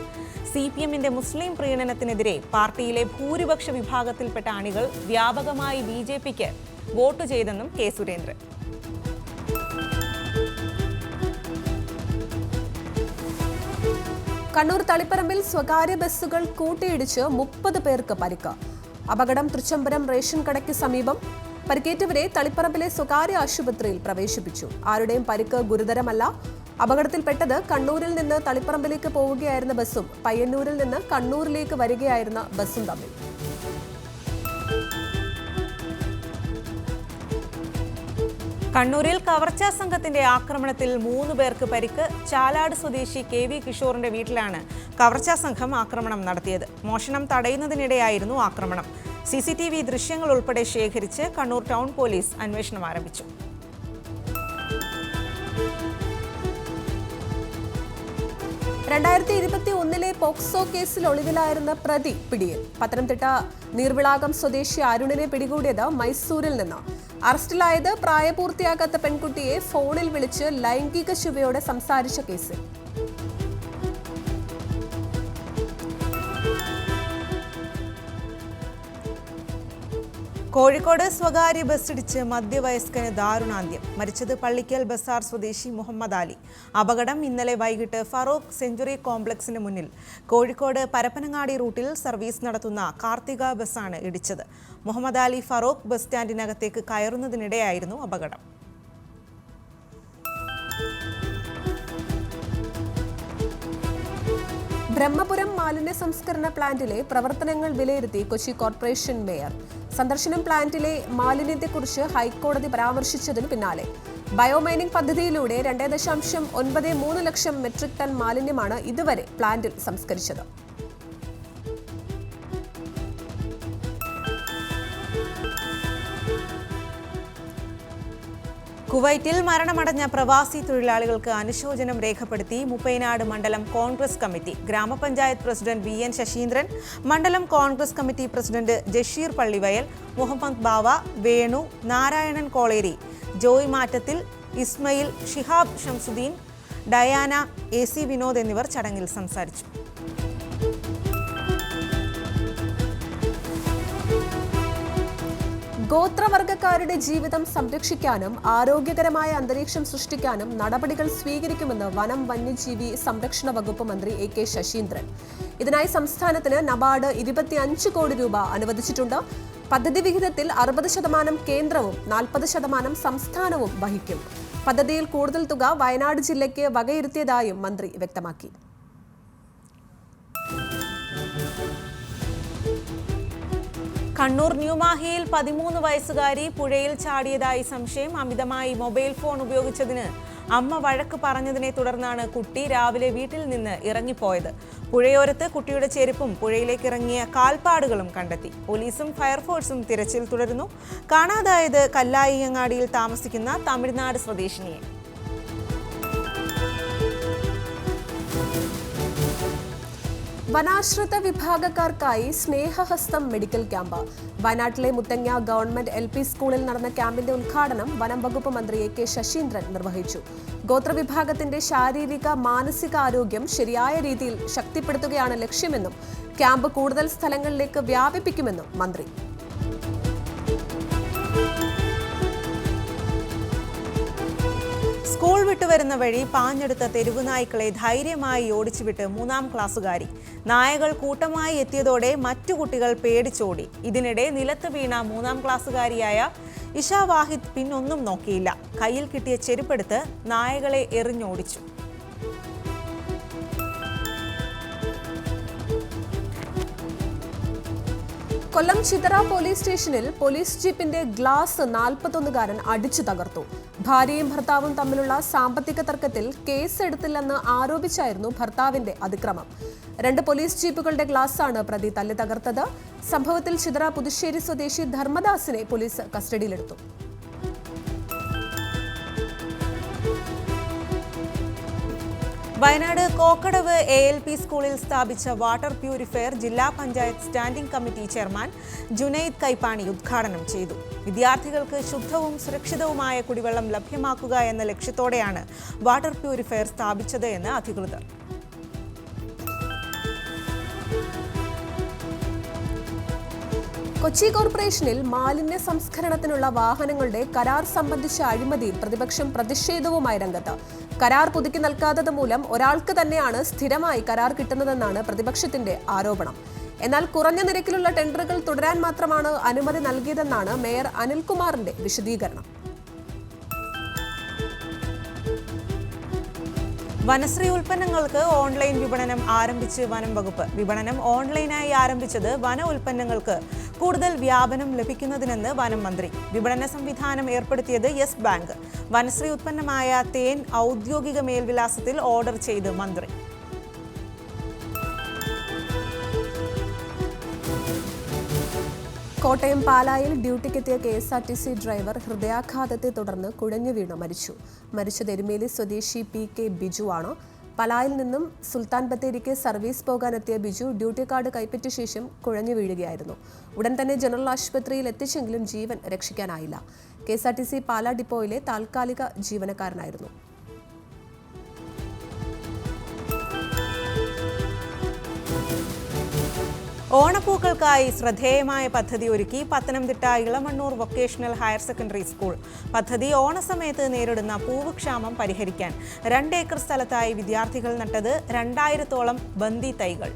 CPM-ന്റെ മുസ്ലിം പ്രീണനത്തിനെതിരെ പാർട്ടിയിലെ ഭൂരിപക്ഷ വിഭാഗത്തിൽപ്പെട്ട അണികൾ വ്യാപകമായി BJP-ക്ക് വോട്ട് ചെയ്തെന്നും കെ സുരേന്ദ്രൻ. കണ്ണൂർ തളിപ്പറമ്പിൽ സ്വകാര്യ ബസ്സുകൾ കൂട്ടിയിടിച്ച് 30 പേർക്ക് പരിക്ക്. അപകടം തൃച്ചംബരം റേഷൻ കടയ്ക്ക് സമീപം. പരിക്കേറ്റവരെ തളിപ്പറമ്പിലെ സ്വകാര്യ ആശുപത്രിയിൽ പ്രവേശിപ്പിച്ചു. ആരുടെയും പരിക്ക് ഗുരുതരമല്ല. അപകടത്തിൽപ്പെട്ടത് കണ്ണൂരിൽ നിന്ന് തളിപ്പറമ്പിലേക്ക് പോവുകയായിരുന്ന ബസ്സും പയ്യന്നൂരിൽ നിന്ന് കണ്ണൂരിലേക്ക് വരികയായിരുന്ന ബസ്സും തമ്മിൽ. കണ്ണൂരിൽ കവർച്ചാ സംഘത്തിന്റെ ആക്രമണത്തിൽ 3 പേർക്ക് പരിക്ക്. ചാലാട് സ്വദേശി KV കിഷോറിന്റെ വീട്ടിലാണ് കവർച്ചാ സംഘം ആക്രമണം നടത്തിയത്. മോഷണം തടയുന്നതിനിടെയായിരുന്നു ആക്രമണം. CCTV ദൃശ്യങ്ങൾ ഉൾപ്പെടെ ശേഖരിച്ച് കണ്ണൂർ ടൗൺ പോലീസ് അന്വേഷണം ആരംഭിച്ചു. ലെ പോക്സോ കേസിൽ ഒളിവിലായിരുന്ന പ്രതി പിടിയിൽ. പത്തനംതിട്ട നീർവിളാകം സ്വദേശി അരുണിനെ പിടികൂടിയത് മൈസൂരിൽ നിന്ന്. അറസ്റ്റിലായത് പ്രായപൂർത്തിയാകാത്ത പെൺകുട്ടിയെ ഫോണിൽ വിളിച്ച് ലൈംഗിക ചുവയോടെ സംസാരിച്ച കേസിൽ. കോഴിക്കോട് സ്വകാര്യ ബസ്സിടിച്ച് മധ്യവയസ്കന് ദാരുണാന്ത്യം. മരിച്ചത് പള്ളിക്കൽ ബസാർ സ്വദേശി മുഹമ്മദ് അലി. അപകടം ഇന്നലെ വൈകിട്ട് ഫറോക്ക് സെഞ്ചുറി കോംപ്ലക്സിന് മുന്നിൽ കോഴിക്കോട് പരപ്പനങ്ങാടി റൂട്ടിൽ സർവീസ് നടത്തുന്ന കാർത്തിക ബസ്സാണ് ഇടിച്ചത്. മുഹമ്മദ് അലി ഫറോക്ക് ബസ് സ്റ്റാൻഡിനകത്തേക്ക് കയറുന്നതിനിടെയായിരുന്നു അപകടം. ബ്രഹ്മപുരം മാലിന്യ സംസ്കരണ പ്ലാന്റിലെ പ്രവർത്തനങ്ങൾ വിലയിരുത്തി കൊച്ചി കോർപ്പറേഷൻ മേയർ. സന്ദർശനം പ്ലാന്റിലെ മാലിന്യത്തെക്കുറിച്ച് ഹൈക്കോടതി പരാമർശിച്ചതിന് പിന്നാലെ. ബയോമൈനിംഗ് പദ്ധതിയിലൂടെ 2.93 ലക്ഷം മെട്രിക് ടൺ മാലിന്യമാണ് ഇതുവരെ പ്ലാന്റിൽ സംസ്കരിച്ചത്. കുവൈറ്റിൽ മരണമടഞ്ഞ പ്രവാസി തൊഴിലാളികൾക്ക് അനുശോചനം രേഖപ്പെടുത്തി മുപ്പൈനാട് മണ്ഡലം കോൺഗ്രസ് കമ്മിറ്റി. ഗ്രാമപഞ്ചായത്ത് പ്രസിഡന്റ് VN ശശീന്ദ്രൻ, മണ്ഡലം കോൺഗ്രസ് കമ്മിറ്റി പ്രസിഡന്റ് ജഷീർ പള്ളിവയൽ, മുഹമ്മദ് ബാവ, വേണു, നാരായണൻ കോളേരി, ജോയ് മാറ്റത്തിൽ, ഇസ്മയിൽ, ഷിഹാബ് ഷംസുദ്ദീൻ, ഡയാന, AC വിനോദ് എന്നിവർ ചടങ്ങിൽ സംസാരിച്ചു. ഗോത്രവർഗക്കാരുടെ ജീവിതം സംരക്ഷിക്കാനും ആരോഗ്യകരമായ അന്തരീക്ഷം സൃഷ്ടിക്കാനും നടപടികൾ സ്വീകരിക്കുമെന്ന് വനം വന്യജീവി സംരക്ഷണ വകുപ്പ് മന്ത്രി AK ശശീന്ദ്രൻ. ഇതിനായി സംസ്ഥാനത്തിന് നബാർഡ് 25 കോടി രൂപ അനുവദിച്ചിട്ടുണ്ട്. പദ്ധതി വിഹിതത്തിൽ 60% കേന്ദ്രവും 40% സംസ്ഥാനവും വഹിക്കും. പദ്ധതിയിൽ കൂടുതൽ തുക വയനാട് ജില്ലയ്ക്ക് വകയിരുത്തിയതായും മന്ത്രി വ്യക്തമാക്കി. കണ്ണൂർ ന്യൂമാഹിയിൽ 13 വയസ്സുകാരി പുഴയിൽ ചാടിയതായി സംശയം. അമിതമായി മൊബൈൽ ഫോൺ ഉപയോഗിച്ചതിന് അമ്മ വഴക്ക് പറഞ്ഞതിനെ തുടർന്നാണ് കുട്ടി രാവിലെ വീട്ടിൽ നിന്ന് ഇറങ്ങിപ്പോയത്. പുഴയോരത്ത് കുട്ടിയുടെ ചെരുപ്പും പുഴയിലേക്ക് ഇറങ്ങിയ കാൽപ്പാടുകളും കണ്ടെത്തി. പോലീസും ഫയർഫോഴ്സും തിരച്ചിൽ തുടരുന്നു. കാണാതായത് കല്ലായിയങ്ങാടിയിൽ താമസിക്കുന്ന തമിഴ്നാട് സ്വദേശിനിയെ. വനാശ്രിത വിഭാഗക്കാർക്കായി സ്നേഹഹസ്തം മെഡിക്കൽ ക്യാമ്പ്. വയനാട്ടിലെ മുത്തങ്ങ ഗവൺമെന്റ് LP സ്കൂളിൽ നടന്ന ക്യാമ്പിന്റെ ഉദ്ഘാടനം വനം വകുപ്പ് മന്ത്രി AK ശശീന്ദ്രൻ നിർവഹിച്ചു. ഗോത്രവിഭാഗത്തിന്റെ ശാരീരിക മാനസിക ആരോഗ്യം ശരിയായ രീതിയിൽ ശക്തിപ്പെടുത്തുകയാണ് ലക്ഷ്യമെന്നും ക്യാമ്പ് കൂടുതൽ സ്ഥലങ്ങളിലേക്ക് വ്യാപിപ്പിക്കുമെന്നും മന്ത്രി. സ്കൂൾ വിട്ടുവരുന്ന വഴി പാഞ്ഞെടുത്ത തെരുവു നായ്ക്കളെ ധൈര്യമായി ഓടിച്ചുവിട്ട് 3ാം ക്ലാസ്സുകാരി. നായകൾ കൂട്ടമായി എത്തിയതോടെ മറ്റു കുട്ടികൾ പേടിച്ചോടി. ഇതിനിടെ നിലത്ത് വീണ 3ാം ക്ലാസ്സുകാരിയായ ഇഷ വാഹിദ് പിന്നൊന്നും നോക്കിയില്ല. കയ്യിൽ കിട്ടിയ ചെരുപ്പെടുത്ത് നായകളെ എറിഞ്ഞോടിച്ചു. കൊല്ലം ചിതറ പോലീസ് സ്റ്റേഷനിൽ പോലീസ് ജീപ്പിന്റെ ഗ്ലാസ് 41കാരൻ അടിച്ചു തകർത്തു. ഭാര്യയും ഭർത്താവും തമ്മിലുള്ള സാമ്പത്തിക തർക്കത്തിൽ കേസെടുത്തില്ലെന്ന് ആരോപിച്ചായിരുന്നു ഭർത്താവിന്റെ അതിക്രമം. 2 പോലീസ് ജീപ്പുകളുടെ ഗ്ലാസാണ് പ്രതി തല്ലി തകർത്തത്. സംഭവത്തിൽ ചിതറ പുതുശ്ശേരി സ്വദേശി ധർമ്മദാസിനെ പോലീസ് കസ്റ്റഡിയിലെടുത്തു. വയനാട് കോക്കടവ് ALP സ്കൂളിൽ സ്ഥാപിച്ച വാട്ടർ പ്യൂരിഫയർ ജില്ലാ panchayat standing committee chairman Junaid Kaippani ഉദ്ഘാടനം ചെയ്തു. വിദ്യാർത്ഥികൾക്ക് ശുദ്ധവും സുരക്ഷിതവുമായ കുടിവെള്ളം ലഭ്യമാക്കുക എന്ന ലക്ഷ്യത്തോടെയാണ് വാട്ടർ പ്യൂരിഫയർ സ്ഥാപിച്ചത് എന്ന് അധികൃതർ. കൊച്ചി കോർപ്പറേഷനിൽ മാലിന്യ സംസ്കരണത്തിനുള്ള വാഹനങ്ങളുടെ കരാർ സംബന്ധിച്ച അഴിമതിയിൽ പ്രതിപക്ഷം പ്രതിഷേധവുമായി രംഗത്ത്. കരാർ പുതുക്കി നൽകാത്തത് മൂലം ഒരാൾക്ക് തന്നെയാണ് സ്ഥിരമായി കരാർ കിട്ടുന്നതെന്നാണ് പ്രതിപക്ഷത്തിന്റെ ആരോപണം. എന്നാൽ കുറഞ്ഞ നിരക്കിലുള്ള ടെൻഡറുകൾ തുടരാൻ മാത്രമാണ് അനുമതി നൽകിയതെന്നാണ് മേയർ അനിൽകുമാറിന്റെ വിശദീകരണം. വനശ്രീ ഉൽപ്പന്നങ്ങൾക്ക് ഓൺലൈൻ വിപണനം ആരംഭിച്ച് വനം വകുപ്പ്. വിപണനം ഓൺലൈനായി ആരംഭിച്ചത് വന ഉൽപ്പന്നങ്ങൾക്ക് കൂടുതൽ വ്യാപനം ലഭിക്കുന്നതിനെന്ന് വനം മന്ത്രി. വിപണന സംവിധാനം ഏർപ്പെടുത്തിയത് യെസ് ബാങ്ക്. വനശ്രീ ഉൽപ്പന്നമായ തേൻ ഔദ്യോഗിക മേൽവിലാസത്തിൽ ഓർഡർ ചെയ്ത് മന്ത്രി. കോട്ടയം പാലായിൽ ഡ്യൂട്ടിക്കെത്തിയ KSRTC ഡ്രൈവർ ഹൃദയാഘാതത്തെ തുടർന്ന് കുഴഞ്ഞു വീണ് മരിച്ചു. മരിച്ചത് എരുമേലി സ്വദേശി PK ബിജു ആണ്. പലായിൽ നിന്നും സുൽത്താൻ ബത്തേരിക്ക് സർവീസ് പോകാനെത്തിയ ബിജു ഡ്യൂട്ടി കാർഡ് കൈപ്പറ്റിയ ശേഷം കുഴഞ്ഞു വീഴുകയായിരുന്നു. ഉടൻ തന്നെ ജനറൽ ആശുപത്രിയിൽ എത്തിച്ചെങ്കിലും ജീവൻ രക്ഷിക്കാനായില്ല. KSRTC പാലാ ഡിപ്പോയിലെ താൽക്കാലിക ജീവനക്കാരനായിരുന്നു. ഓണപ്പൂക്കൾക്കായി ശ്രദ്ധേയമായ പദ്ധതി ഒരുക്കി Pathanamthitta Elamannoor vocational higher secondary school. പദ്ധതി ഓണസമയത്ത് നേരിടുന്ന പൂവുക്ഷാമം പരിഹരിക്കാൻ 2 ഏക്കർ സ്ഥലത്തായി വിദ്യാർത്ഥികൾ നട്ടത് 2000ഓളം ബന്ദി തൈകൾ.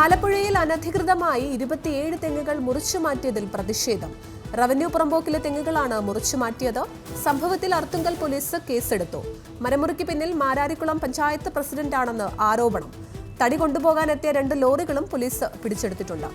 ആലപ്പുഴയിൽ അനധികൃതമായി 27 തെങ്ങുകൾ മുറിച്ചു മാറ്റിയതിൽ പ്രതിഷേധം. റവന്യൂ പുറമ്പോക്കിലെ തെങ്ങുകളാണ് മുറിച്ചു മാറ്റിയത്. സംഭവത്തിൽ അർത്തുങ്കൽ പോലീസ് കേസെടുത്തു. മരമുറിക്ക് പിന്നിൽ മാരാരിക്കുളം പഞ്ചായത്ത് പ്രസിഡന്റാണെന്ന് ആരോപണം. തടി കൊണ്ടുപോകാനെത്തിയ 2 ലോറികളും പോലീസ് പിടിച്ചെടുത്തിട്ടുണ്ട്.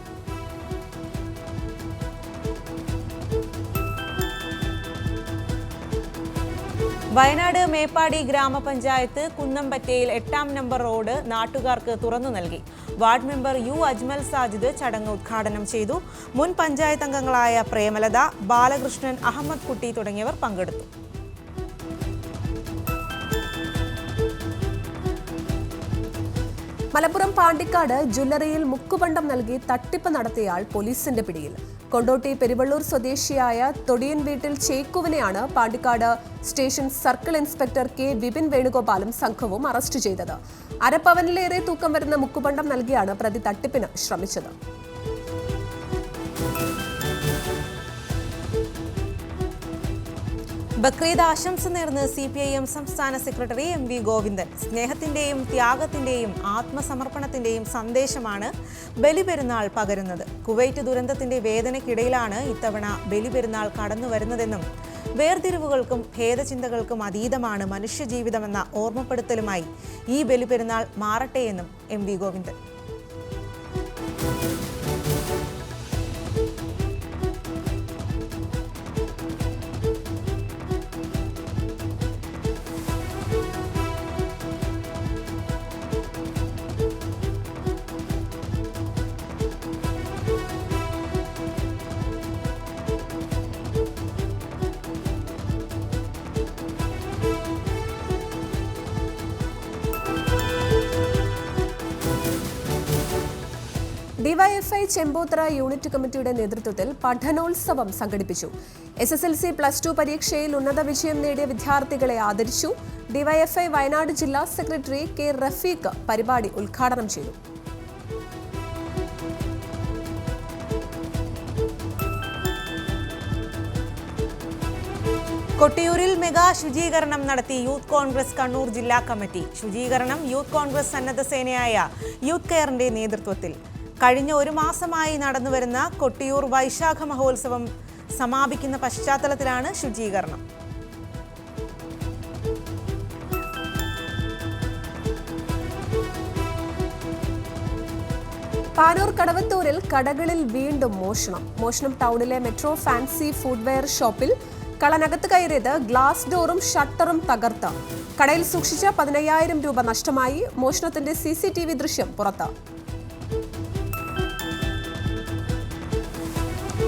വയനാട് മേപ്പാടി ഗ്രാമപഞ്ചായത്ത് കുന്നംപറ്റയിൽ 8ാം നമ്പർ റോഡ് നാട്ടുകാർക്ക് തുറന്നു നൽകി. Ward member U Ajmal Sajid ചടങ്ങ് ഉദ്ഘാടനം ചെയ്തു. മുൻ പഞ്ചായത്ത് അംഗങ്ങളായ പ്രേമലത, ബാലകൃഷ്ണൻ, അഹമ്മദ് കുട്ടി തുടങ്ങിയവർ പങ്കെടുത്തു. മലപ്പുറം പാണ്ടിക്കാട് ജ്വല്ലറിയിൽ മുക്കുപണ്ടം നൽകി തട്ടിപ്പ് നടത്തിയയാൾ പോലീസിന്റെ പിടിയിൽ. കൊണ്ടോട്ടി പെരുവള്ളൂർ സ്വദേശിയായ തൊടിയൻ വീട്ടിൽ ചേക്കുവിനെയാണ് Pandikkad station circle inspector K Vipin വേണുഗോപാലും സംഘവും അറസ്റ്റ് ചെയ്തത്. അരപ്പവനിലേറെ തൂക്കം വരുന്ന മുക്കുപണ്ടം നൽകിയാണ് പ്രതി തട്ടിപ്പിന് ശ്രമിച്ചത്. ബക്രീദ് ആശംസ നേർന്ന് CPIM സംസ്ഥാന സെക്രട്ടറി MV ഗോവിന്ദൻ. സ്നേഹത്തിന്റെയും ത്യാഗത്തിന്റെയും ആത്മസമർപ്പണത്തിന്റെയും സന്ദേശമാണ് ബലിപെരുന്നാൾ പകരുന്നത്. കുവൈറ്റ് ദുരന്തത്തിന്റെ വേദനയ്ക്കിടയിലാണ് ഇത്തവണ ബലിപെരുന്നാൾ കടന്നു വരുന്നതെന്നും വേർതിരിവുകൾക്കും ഭേദചിന്തകൾക്കും അതീതമാണ് മനുഷ്യജീവിതമെന്ന ഓർമ്മപ്പെടുത്തലുമായി ഈ ബലിപെരുന്നാൾ മാറട്ടെയെന്നും MV ഗോവിന്ദൻ. ചെമ്പോത്ര യൂണിറ്റ് കമ്മിറ്റിയുടെ നേതൃത്വത്തിൽ പഠനോത്സവം സംഘടിപ്പിച്ചു. SSLC +2 പരീക്ഷയിൽ ഉന്നത വിജയം നേടിയ വിദ്യാർത്ഥികളെ ആദരിച്ചു. ഡിവൈഎഫ്ഐ വയനാട് ജില്ലാ സെക്രട്ടറി കെ റഫീഖ് പരിപാടി ഉദ്ഘാടനം ചെയ്തു. കൊട്ടിയൂരിൽ മെഗാ ശുചീകരണം നടത്തി യൂത്ത് കോൺഗ്രസ് കണ്ണൂർ ജില്ലാ കമ്മിറ്റി. ശുചീകരണം യൂത്ത് കോൺഗ്രസ് സന്നദ്ധ സേനയായ യൂത്ത് കെയറിന്റെ നേതൃത്വത്തിൽ. കഴിഞ്ഞ ഒരു മാസമായി നടന്നുവരുന്ന കൊട്ടിയൂർ വൈശാഖ മഹോത്സവം സമാപിക്കുന്ന പശ്ചാത്തലത്തിലാണ് ശുചീകരണം. പാനൂർ കടവത്തൂരിൽ കടകളിൽ വീണ്ടും മോഷണം. ടൗണിലെ മെട്രോ ഫാൻസി ഫുഡ്വെയർ ഷോപ്പിൽ കള്ളനകത്ത് കയറിയത് ഗ്ലാസ് ഡോറും ഷട്ടറും തകർത്ത്. കടയിൽ സൂക്ഷിച്ച 15,000 രൂപ നഷ്ടമായി. മോഷണത്തിന്റെ CCTV ദൃശ്യം പുറത്ത്.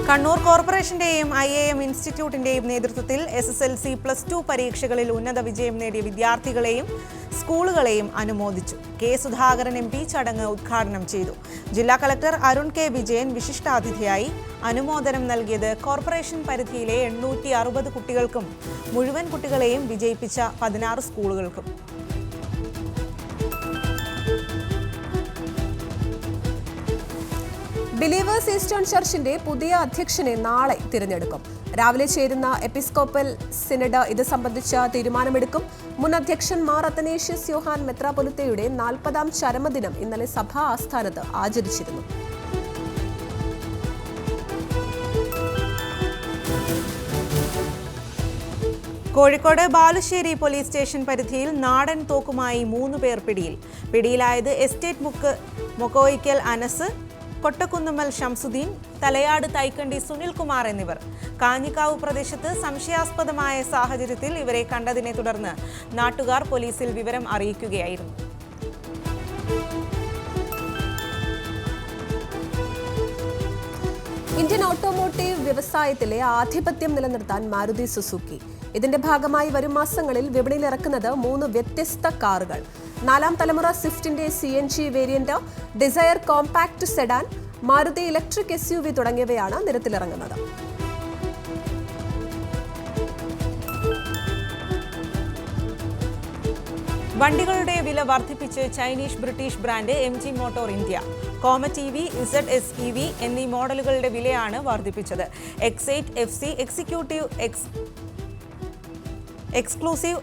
കണ്ണൂർ കോർപ്പറേഷന്റെയും IAM ഇൻസ്റ്റിറ്റ്യൂട്ടിന്റെയും നേതൃത്വത്തിൽ SSLC +2 പരീക്ഷകളിൽ ഉന്നത വിജയം നേടിയ വിദ്യാർത്ഥികളെയും സ്കൂളുകളെയും അനുമോദിച്ചു. കെ സുധാകരൻ MP ചടങ്ങ് ഉദ്ഘാടനം ചെയ്തു. ജില്ലാ കളക്ടർ അരുൺ K വിജയൻ വിശിഷ്ടാതിഥിയായി. അനുമോദനം നൽകിയത് കോർപ്പറേഷൻ പരിധിയിലെ 860 കുട്ടികൾക്കും മുഴുവൻ കുട്ടികളെയും വിജയിപ്പിച്ച 16 സ്കൂളുകൾക്കും. ബിലീവേഴ്സ് ഈസ്റ്റേൺ ചർച്ചിന്റെ പുതിയ അധ്യക്ഷനെ നാളെ തിരഞ്ഞെടുക്കും. രാവിലെ ചേരുന്ന എപ്പിസ്കോപ്പൽ സിനഡ് ഇത് സംബന്ധിച്ച തീരുമാനമെടുക്കും. മുൻ അധ്യക്ഷൻ മാർ അത്തനേഷ്യസ് യോഹാൻ മെത്രാപ്പൊലിത്തയുടെ 40ാം ചരമദിനം ഇന്നലെ സഭാ ആസ്ഥാനത്ത് ആചരിച്ചിരുന്നു. കോഴിക്കോട് ബാലുശ്ശേരി പോലീസ് സ്റ്റേഷൻ പരിധിയിൽ നാടൻ തോക്കുമായി 3 പേർ പിടിയിലായത് എസ്റ്റേറ്റ് മൊക്കോയിക്കൽ അനസ്, കൊട്ടക്കുന്നുമ്മൽ ഷംസുദ്ദീൻ, തലയാട് തൈക്കണ്ടി സുനിൽകുമാർ എന്നിവർ. കാഞ്ഞിക്കാവ് പ്രദേശത്ത് സംശയാസ്പദമായ സാഹചര്യത്തിൽ ഇവരെ കണ്ടതിനെ തുടർന്ന് നാട്ടുകാർ പോലീസിൽ വിവരം അറിയിക്കുകയായിരുന്നു. ഇന്ത്യൻ ഓട്ടോമോട്ടീവ് വ്യവസായത്തിലെ ആധിപത്യം നിലനിർത്താൻ മാരുതി സുസുക്കി. ഇതിന്റെ ഭാഗമായി വരും മാസങ്ങളിൽ വിപണിയിൽ ഇറക്കുന്നത് 3 വ്യത്യസ്ത കാറുകൾ. 4ാം തലമുറ സ്വിഫ്റ്റിന്റെ CNG variant, Dzire compact sedan, Maruti electric SUV തുടങ്ങിയവയാണ് നിരത്തിലിറങ്ങുന്നത്. വണ്ടികളുടെ വില വർദ്ധിപ്പിച്ച് Chinese British brand MG motor India. Comet EV, ZS-EV എന്നീ മോഡലുകളുടെ വിലയാണ് വർദ്ധിപ്പിച്ചത്. X8, FC, exclusive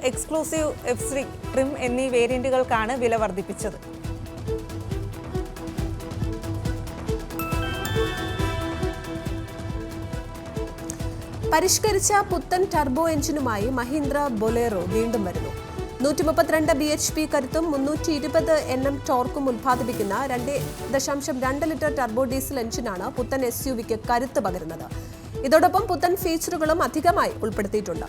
F3 trim എന്നീ വേരിയന്റുകൾക്കാണ് വില വർദ്ധിപ്പിച്ചത്. പരിഷ്കരിച്ച പുത്തൻ ടർബോ എഞ്ചിനുമായി മഹീന്ദ്ര ബൊലേറോ വീണ്ടും വരുന്നു. 132 bhp കരുത്തും 320 Nm ടോർക്കും ഉത്പാദിപ്പിക്കുന്ന 2.2 ലിറ്റർ ടർബോ ഡീസൽ എഞ്ചിനാണ് പുത്തൻ SUVക്ക് കരുത്ത് പകരുന്നത്. ഇതോടൊപ്പം പുത്തൻ ഫീച്ചറുകളും അധികമായി ഉൾപ്പെടുത്തിയിട്ടുണ്ട്.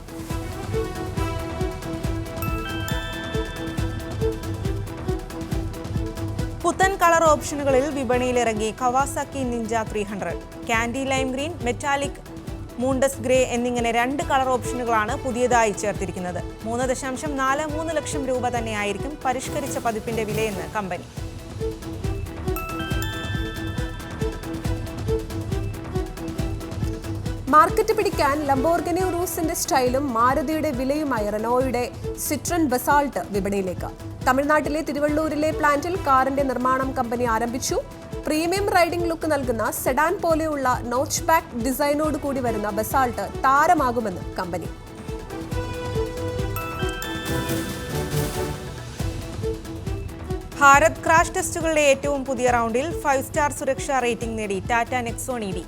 പുത്തൻ കളർ ഓപ്ഷനുകളിൽ വിപണിയിലിറങ്ങി Kawasaki Ninja 300, candy lime green, metallic, moondust grey എന്നിങ്ങനെ 2 കളർ ഓപ്ഷനുകളാണ് പുതിയതായി ചേർത്തിരിക്കുന്നത്. 3.43 ലക്ഷം രൂപ തന്നെയായിരിക്കും പരിഷ്കരിച്ച പതിപ്പിന്റെ വിലയെന്ന് കമ്പനി. മാർക്കറ്റ് പിടിക്കാൻ ലംബോർഗിനി ഉറൂസിന്റെ സ്റ്റൈലും മാരുതിയുടെ വിലയുമായി റെനോയുടെ സിട്രൺ ബസാൾട്ട് വിപണിയിലേക്ക്. തമിഴ്നാട്ടിലെ തിരുവള്ളൂരിലെ പ്ലാന്റിൽ കാറിന്റെ നിർമ്മാണം കമ്പനി ആരംഭിച്ചു. പ്രീമിയം റൈഡിംഗ് ലുക്ക് നൽകുന്ന സെഡാൻ പോലെയുള്ള നോച്ച് ബാക്ക് ഡിസൈനോട് കൂടി വരുന്ന ബസാൾട്ട് താരമാകുമെന്ന് കമ്പനി. ഭാരത് ക്രാഷ് ടെസ്റ്റുകളുടെ ഏറ്റവും പുതിയ റൗണ്ടിൽ 5 സ്റ്റാർ സുരക്ഷാ റേറ്റിംഗ് നേടി ടാറ്റ നെക്സോൺ EV.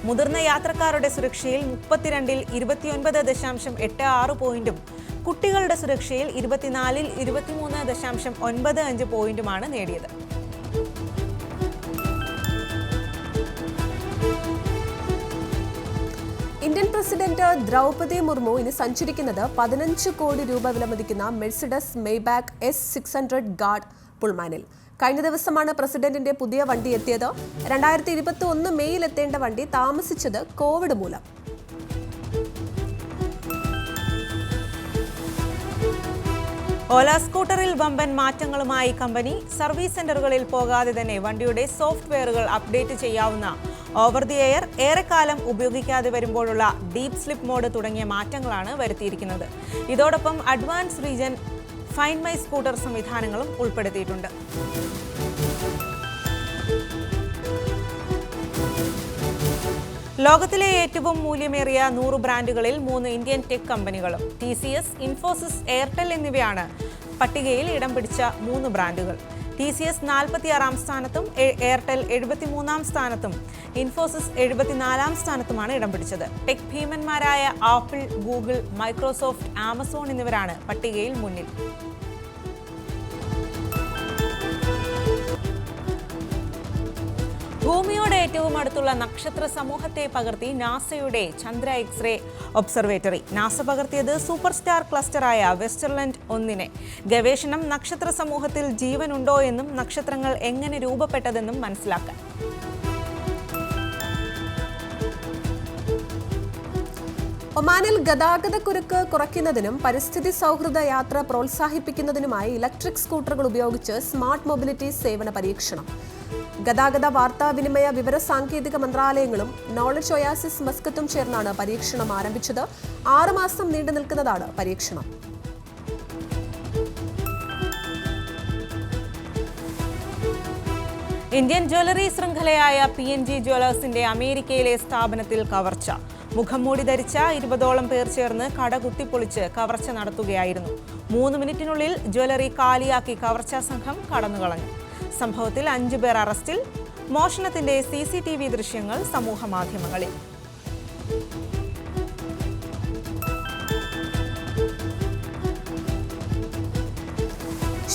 മുതിർന്ന യാത്രക്കാരുടെ സുരക്ഷയിൽ 32-ൽ 29.86 പോയിന്റും കുട്ടികളുടെ സുരക്ഷയിൽ 24-ൽ 23.95 പോയിന്റുമാണ് നേടിയത്. ഇന്ത്യൻ പ്രസിഡന്റ് ദ്രൗപദി മുർമു ഇനി സഞ്ചരിക്കുന്നത് 15 കോടി രൂപ വിലമതിക്കുന്ന മെഴ്സിഡസ് മെയ്ബാക്ക് S600 ഗാർഡ് പുൾമാനിൽ. കഴിഞ്ഞ ദിവസമാണ് പ്രസിഡന്റിന്റെ പുതിയ വണ്ടി എത്തിയത്. 2021 മെയ്യിൽ എത്തേണ്ട വണ്ടി താമസിച്ചത് കോവിഡ് മൂലം. ഓല സ്കൂട്ടറിൽ വമ്പൻ മാറ്റങ്ങളുമായി കമ്പനി. സർവീസ് സെന്ററുകളിൽ പോകാതെ തന്നെ വണ്ടിയുടെ സോഫ്റ്റ്വെയറുകൾ അപ്ഡേറ്റ് ചെയ്യാവുന്ന ഓവർ ദി എയർ, ഏറെക്കാലം ഉപയോഗിക്കാതെ വരുമ്പോഴുള്ള ഡീപ് സ്ലിപ്പ് മോഡ് തുടങ്ങിയ മാറ്റങ്ങളാണ് വരുത്തിയിരിക്കുന്നത്. ഇതോടൊപ്പം advance regen, find my scooter സംവിധാനങ്ങളും ഉൾപ്പെടുത്തിയിട്ടുണ്ട്. ലോകത്തിലെ ഏറ്റവും മൂല്യമേറിയ 100 ബ്രാൻഡുകളിൽ 3 ഇന്ത്യൻ ടെക് കമ്പനികളും TCS, ഇൻഫോസിസ്, എയർടെൽ എന്നിവയാണ് പട്ടികയിൽ ഇടം പിടിച്ച 3 ബ്രാൻഡുകൾ. TCS 46-ാം സ്ഥാനത്തും എയർടെൽ 73-ാം സ്ഥാനത്തും ഇൻഫോസിസ് 74-ാം സ്ഥാനത്തുമാണ് ഇടം പിടിച്ചത്. ടെക് ഭീമന്മാരായ ആപ്പിൾ, ഗൂഗിൾ, മൈക്രോസോഫ്റ്റ്, ആമസോൺ എന്നിവരാണ് പട്ടികയിൽ മുന്നിൽ. ഭൂമിയോട് ഏറ്റവും അടുത്തുള്ള നക്ഷത്ര സമൂഹത്തെ പകർത്തി നാസയുടെ ചന്ദ്ര എക്സ്റേ ഒബ്സർവേറ്ററി. നാസ പകർത്തിയത് സൂപ്പർ സ്റ്റാർ ക്ലസ്റ്ററായ വെസ്റ്റർലൻഡ് 1. ഗവേഷണം നക്ഷത്ര സമൂഹത്തിൽ ജീവനുണ്ടോ എന്നും നക്ഷത്രങ്ങൾ എങ്ങനെ രൂപപ്പെട്ടതെന്നും മനസ്സിലാക്കാൻ. ഒമാനിൽ ഗതാഗതക്കുരുക്ക് കുറയ്ക്കുന്നതിനും പരിസ്ഥിതി സൗഹൃദ യാത്ര പ്രോത്സാഹിപ്പിക്കുന്നതിനുമായി ഇലക്ട്രിക് സ്കൂട്ടറുകൾ ഉപയോഗിച്ച് സ്മാർട്ട് മൊബിലിറ്റി സേവന പരീക്ഷണം. ഗതാഗത വാർത്താവിനിമയ വിവര സാങ്കേതിക മന്ത്രാലയങ്ങളും നോളജ് ഒയാസിസ് മസ്കത്തും ചേർന്നാണ് പരീക്ഷണം ആരംഭിച്ചത്. 6 മാസം നീണ്ടു നിൽക്കുന്നതാണ് പരീക്ഷണം. ഇന്ത്യൻ ജ്വല്ലറി ശൃംഖലയായ PNG ജ്വല്ലേഴ്സിന്റെ അമേരിക്കയിലെ സ്ഥാപനത്തിൽ കവർച്ച. മുഖം മൂടി ധരിച്ച 20ഓളം പേർ ചേർന്ന് കട കുത്തിപ്പൊളിച്ച് കവർച്ച നടത്തുകയായിരുന്നു. 3 മിനിറ്റിനുള്ളിൽ ജ്വല്ലറി കാലിയാക്കി കവർച്ചാ സംഘം കടന്നുകളഞ്ഞു. സംഭവത്തിൽ 5 പേർ അറസ്റ്റിൽ. മോഷണത്തിന്റെ CCTV ദൃശ്യങ്ങൾ സമൂഹ മാധ്യമങ്ങളിൽ.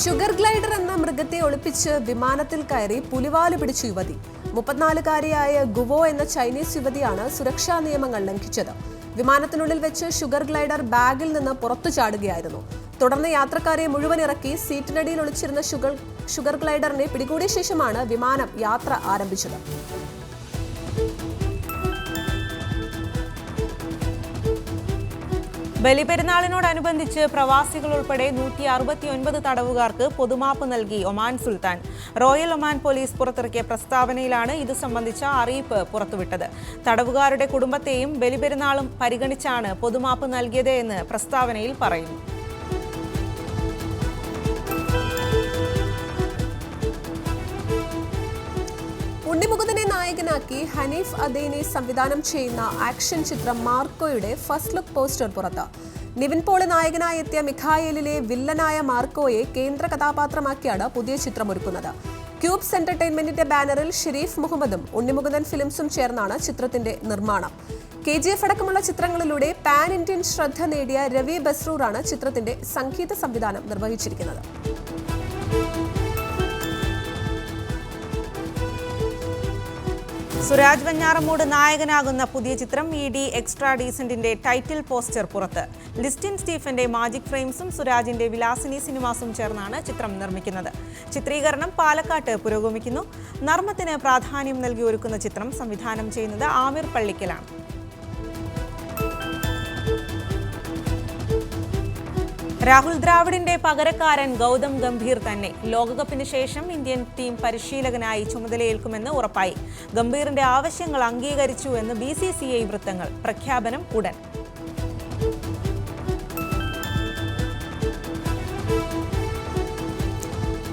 ഷുഗർ ഗ്ലൈഡർ എന്ന മൃഗത്തെ ഒളിപ്പിച്ച് വിമാനത്തിൽ കയറി പുലിവാല് പിടിച്ച യുവതി. 34-കാരിയായ ഗുവോ എന്ന ചൈനീസ് യുവതിയാണ് സുരക്ഷാ നിയമങ്ങൾ ലംഘിച്ചത്. വിമാനത്തിനുള്ളിൽ വെച്ച് ഷുഗർ ഗ്ലൈഡർ ബാഗിൽ നിന്ന് പുറത്തു ചാടുകയായിരുന്നു. തുടർന്ന് യാത്രക്കാരെ മുഴുവൻ ഇറക്കി സീറ്റിനടിയിൽ ഒളിച്ചിരുന്ന ഷുഗർ ഗ്ലൈഡറിനെ പിടികൂടിയ ശേഷമാണ് വിമാനം യാത്ര ആരംഭിച്ചത്. ബലിപെരുന്നാളിനോടനുബന്ധിച്ച് പ്രവാസികൾ ഉൾപ്പെടെ 169 തടവുകാർക്ക് പൊതുമാപ്പ് നൽകി ഒമാൻ സുൽത്താൻ. റോയൽ ഒമാൻ പോലീസ് പുറത്തിറക്കിയ പ്രസ്താവനയിലാണ് ഇത് സംബന്ധിച്ച അറിയിപ്പ് പുറത്തുവിട്ടത്. തടവുകാരുടെ കുടുംബത്തെയും ബലിപെരുന്നാളും പരിഗണിച്ചാണ് പൊതുമാപ്പ് നൽകിയത് എന്ന് പ്രസ്താവനയിൽ പറയുന്നു. ഉണ്ണിമുകുന്ദനെ നായകനാക്കി ഹനീഫ് അദേനി സംവിധാനം ചെയ്യുന്ന ആക്ഷൻ ചിത്രം മാർക്കോയുടെ ഫസ്റ്റ് ലുക്ക് പോസ്റ്റർ പുറത്ത്. നിവിൻ പോളി നായകനായി എത്തിയ മിഖായേലിലെ വില്ലനായ മാർക്കോയെ കേന്ദ്ര കഥാപാത്രമാക്കിയാണ് പുതിയ ചിത്രം ഒരുക്കുന്നത്. ക്യൂബ്സ് എന്റർടൈൻമെന്റിന്റെ ബാനറിൽ ഷെരീഫ് മുഹമ്മദും ഉണ്ണിമുകുന്ദൻ ഫിലിംസും ചേർന്നാണ് ചിത്രത്തിന്റെ നിർമ്മാണം. KGF അടക്കമുള്ള ചിത്രങ്ങളിലൂടെ പാൻ ഇന്ത്യൻ ശ്രദ്ധ നേടിയ രവി ബസ്രൂറാണ് ചിത്രത്തിന്റെ സംഗീത സംവിധാനം നിർവഹിച്ചിരിക്കുന്നത്. സുരാജ് വെഞ്ഞാറമൂട് നായകനാകുന്ന പുതിയ ചിത്രം ED എക്സ്ട്രാ ഡീസന്റിന്റെ ടൈറ്റിൽ പോസ്റ്റർ പുറത്ത്. ലിസ്റ്റിൻ സ്റ്റീഫന്റെ മാജിക് ഫ്രെയിംസും സുരാജിന്റെ വിലാസിനി സിനിമാസും ചേർന്നാണ് ചിത്രം നിർമ്മിക്കുന്നത്. ചിത്രീകരണം പാലക്കാട്ട് പുരോഗമിക്കുന്നു. നർമ്മത്തിന് പ്രാധാന്യം നൽകി ഒരുക്കുന്ന ചിത്രം സംവിധാനം ചെയ്യുന്നത് ആമിർ പള്ളിക്കലാണ്. രാഹുൽ ദ്രാവിഡിന്റെ പകരക്കാരൻ ഗൗതം ഗംഭീർ തന്നെ. ലോകകപ്പിന് ശേഷം ഇന്ത്യൻ ടീം പരിശീലകനായി ചുമതലയേൽക്കുമെന്ന് ഉറപ്പായി. ഗംഭീറിന്റെ ആവശ്യങ്ങൾ അംഗീകരിച്ചു എന്ന് BCCI വൃത്തങ്ങൾ. പ്രഖ്യാപനം ഉടൻ.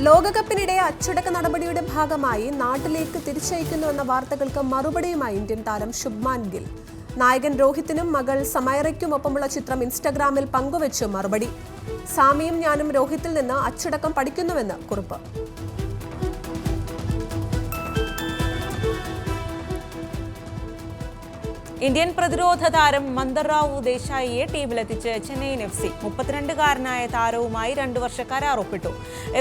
ലോകകപ്പിനിടെ അച്ചടക്ക നടപടിയുടെ ഭാഗമായി നാട്ടിലേക്ക് തിരിച്ചയക്കുന്നുവെന്ന വാർത്തകൾക്ക് മറുപടിയുമായി ഇന്ത്യൻ താരം ശുഭ്മാൻ ഗിൽ. നായകൻ രോഹിത്തിനും മകൾ സമയറയ്ക്കുമൊപ്പമുള്ള ചിത്രം ഇൻസ്റ്റഗ്രാമിൽ പങ്കുവച്ച് മറുപടി. സാമിയും ഞാനും രോഹിത്തിൽ നിന്ന് അച്ചടക്കം പഠിക്കുന്നുവെന്ന് കുറിപ്പ്. ഇന്ത്യൻ പ്രതിരോധ താരം മന്ദർറാവു ദേശായിയെ ടീമിലെത്തിച്ച് ചെന്നൈയിൻ FC. 32-കാരനായ താരവുമായി 2 വർഷ കരാർ ഒപ്പിട്ടു.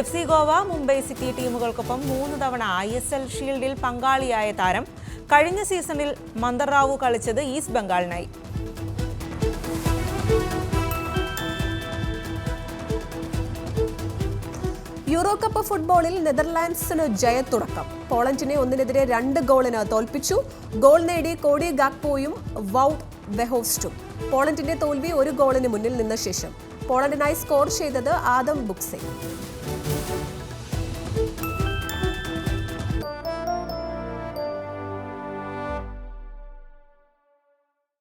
FC ഗോവ, മുംബൈ സിറ്റി ടീമുകൾക്കൊപ്പം 3 തവണ ISL ഷീൽഡിൽ പങ്കാളിയായ താരം കഴിഞ്ഞ സീസണിൽ മന്ദർറാവു കളിച്ചത് ഈസ്റ്റ് ബംഗാളിനായി. യൂറോ കപ്പ് ഫുട്ബോളിൽ നെതർലാൻഡ്സിന് ജയത്തുടക്കം. പോളണ്ടിനെ 1-2 ഗോളിന് തോൽപ്പിച്ചു. ഗോൾ നേടി കോഡി ഗാക്പോയും വൗട്ട് വെഹോവ്സ്റ്റും. പോളണ്ടിന്റെ തോൽവി 1 ഗോളിന് മുന്നിൽ നിന്ന ശേഷം. പോളണ്ടിനായി സ്കോർ ചെയ്തത് ആദം ബുക്സെ.